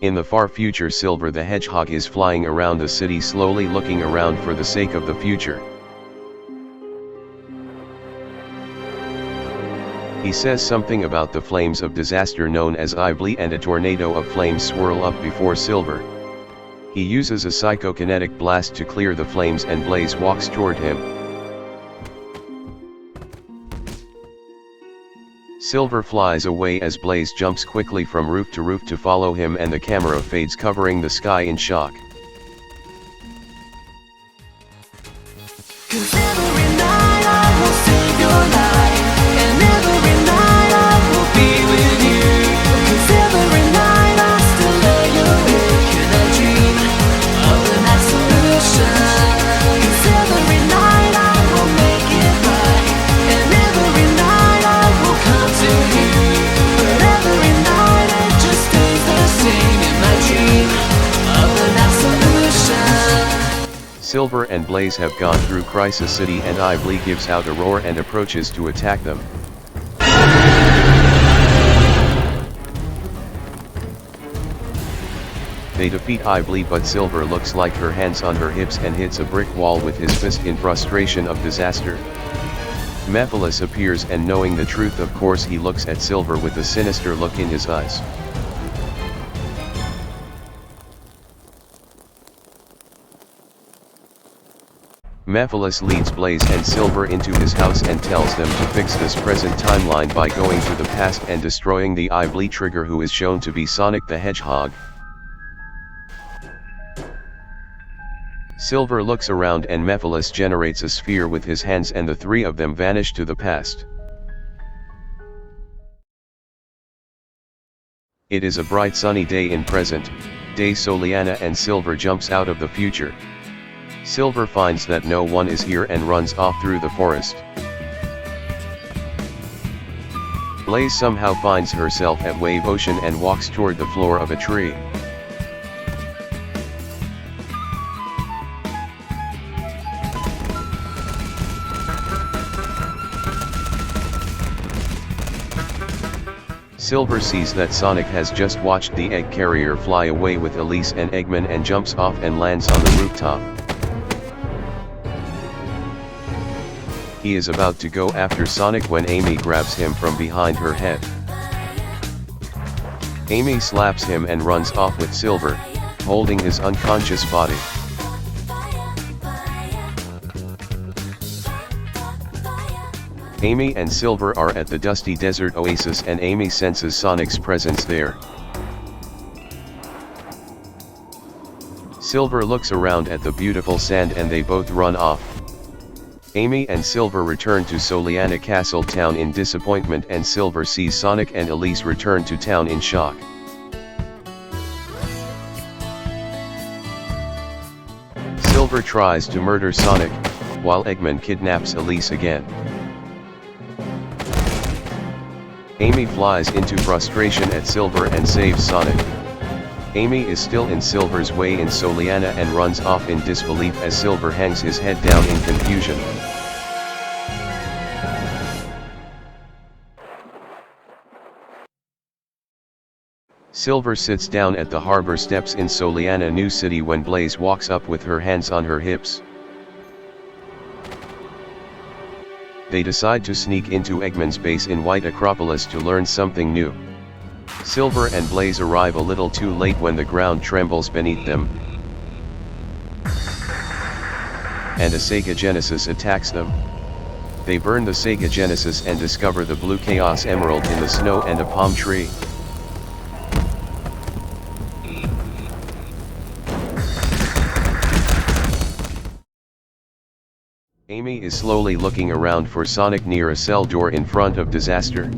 In the far future, Silver the Hedgehog is flying around the city, slowly looking around for the sake of the future. He says something about the flames of disaster known as Iblis, and a tornado of flames swirl up before Silver. He uses a psychokinetic blast to clear the flames, and Blaze walks toward him. Silver flies away as Blaze jumps quickly from roof to roof to follow him, and the camera fades, covering the sky in shock. Silver and Blaze have gone through Crisis City, and Iblis gives out a roar and approaches to attack them. They defeat Iblis, but Silver looks like her hands on her hips and hits a brick wall with his fist in frustration of disaster. Mephiles appears, and knowing the truth, of course, he looks at Silver with a sinister look in his eyes. Mephiles leads Blaze and Silver into his house and tells them to fix this present timeline by going to the past and destroying the Iblis trigger, who is shown to be Sonic the Hedgehog. Silver looks around, and Mephiles generates a sphere with his hands, and the three of them vanish to the past. It is a bright sunny day in present day. Soliana and Silver jumps out of the future. Silver finds that no one is here and runs off through the forest. Blaze somehow finds herself at Wave Ocean and walks toward the floor of a tree. Silver sees that Sonic has just watched the egg carrier fly away with Elise and Eggman, and jumps off and lands on the rooftop. He is about to go after Sonic when Amy grabs him from behind her head. Amy slaps him and runs off with Silver, holding his unconscious body. Amy and Silver are at the dusty desert oasis, and Amy senses Sonic's presence there. Silver looks around at the beautiful sand, and they both run off. Amy and Silver return to Soliana Castle Town in disappointment, and Silver sees Sonic and Elise return to town in shock. Silver tries to murder Sonic, while Eggman kidnaps Elise again. Amy flies into frustration at Silver and saves Sonic. Amy is still in Silver's way in Soliana and runs off in disbelief as Silver hangs his head down in confusion. Silver sits down at the harbor steps in Soliana New City when Blaze walks up with her hands on her hips. They decide to sneak into Eggman's base in White Acropolis to learn something new. Silver and Blaze arrive a little too late when the ground trembles beneath them, and a Sega Genesis attacks them. They burn the Sega Genesis and discover the blue Chaos Emerald in the snow and a palm tree. Amy is slowly looking around for Sonic near a cell door in front of Disaster.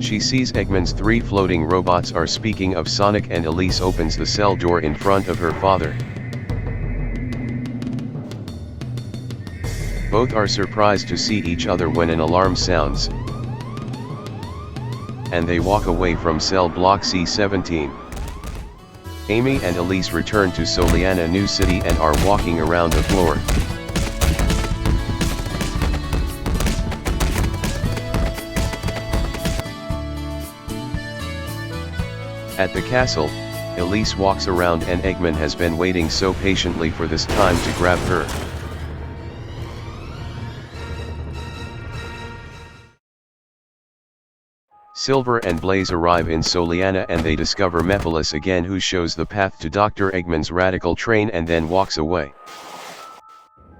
She sees Eggman's three floating robots are speaking of Sonic, and Elise opens the cell door in front of her father. Both are surprised to see each other when an alarm sounds, and they walk away from cell block C-17. Amy and Elise return to Soliana New City and are walking around the floor. At the castle, Elise walks around and Eggman has been waiting so patiently for this time to grab her. Silver and Blaze arrive in Soliana and they discover Mephiles again, who shows the path to Dr. Eggman's radical train and then walks away.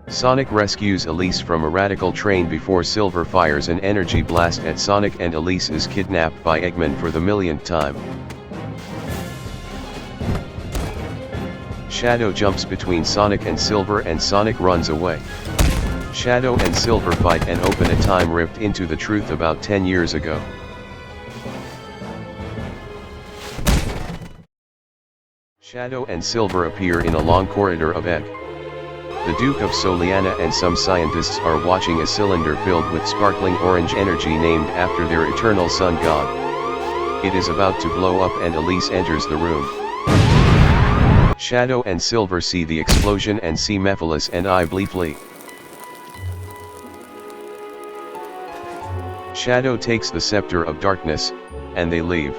Sonic rescues Elise from a radical train before Silver fires an energy blast at Sonic, and Elise is kidnapped by Eggman for the millionth time. Shadow jumps between Sonic and Silver and Sonic runs away. Shadow and Silver fight and open a time rift into the truth about 10 years ago. Shadow and Silver appear in a long corridor of Egg. The Duke of Soliana and some scientists are watching a cylinder filled with sparkling orange energy named after their eternal sun god. It is about to blow up and Elise enters the room. Shadow and Silver see the explosion and see Mephiles and Iblee flee. Shadow takes the Scepter of Darkness, and they leave.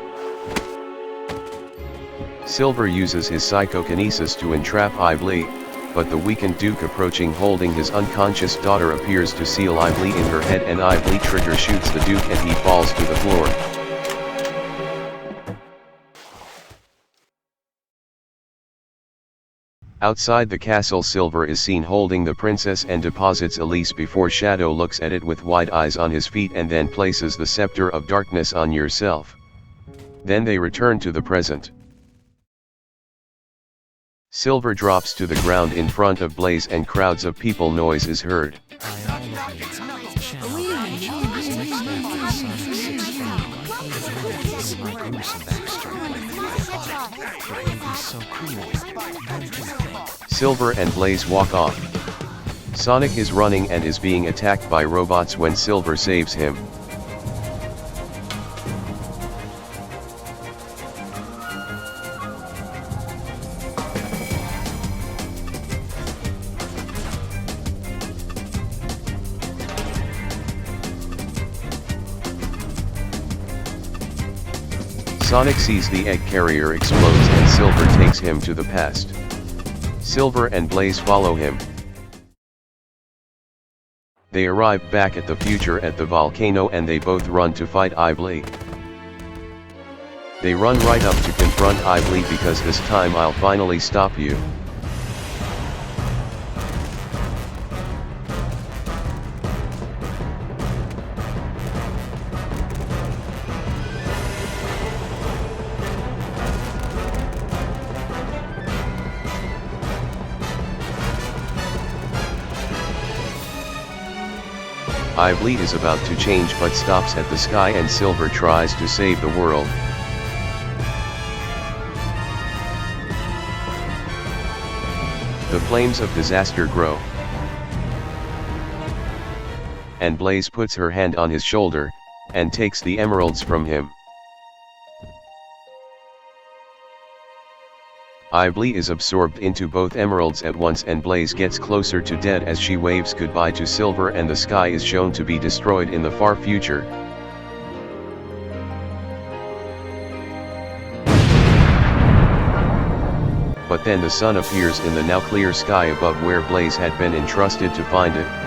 Silver uses his psychokinesis to entrap Iblee, but the weakened Duke approaching holding his unconscious daughter appears to seal Iblee in her head, and Iblee trigger shoots the Duke and he falls to the floor. Outside the castle, Silver is seen holding the princess and deposits Elise before Shadow looks at it with wide eyes on his feet and then places the Scepter of Darkness on yourself. Then they return to the present. Silver drops to the ground in front of Blaze and crowds of people. Noise is heard. Silver and Blaze walk off. Sonic is running and is being attacked by robots when Silver saves him. Sonic sees the egg carrier explodes and Silver takes him to the past. Silver and Blaze follow him. They arrive back at the future at the volcano and they both run to fight Iblee. They run right up to confront Iblee because this time I'll finally stop you. Iblee is about to change but stops at the sky and Silver tries to save the world. The flames of disaster grow. And Blaze puts her hand on his shoulder, and takes the emeralds from him. Iblee is absorbed into both emeralds at once and Blaze gets closer to dead as she waves goodbye to Silver and the sky is shown to be destroyed in the far future. But then the sun appears in the now clear sky above where Blaze had been entrusted to find it.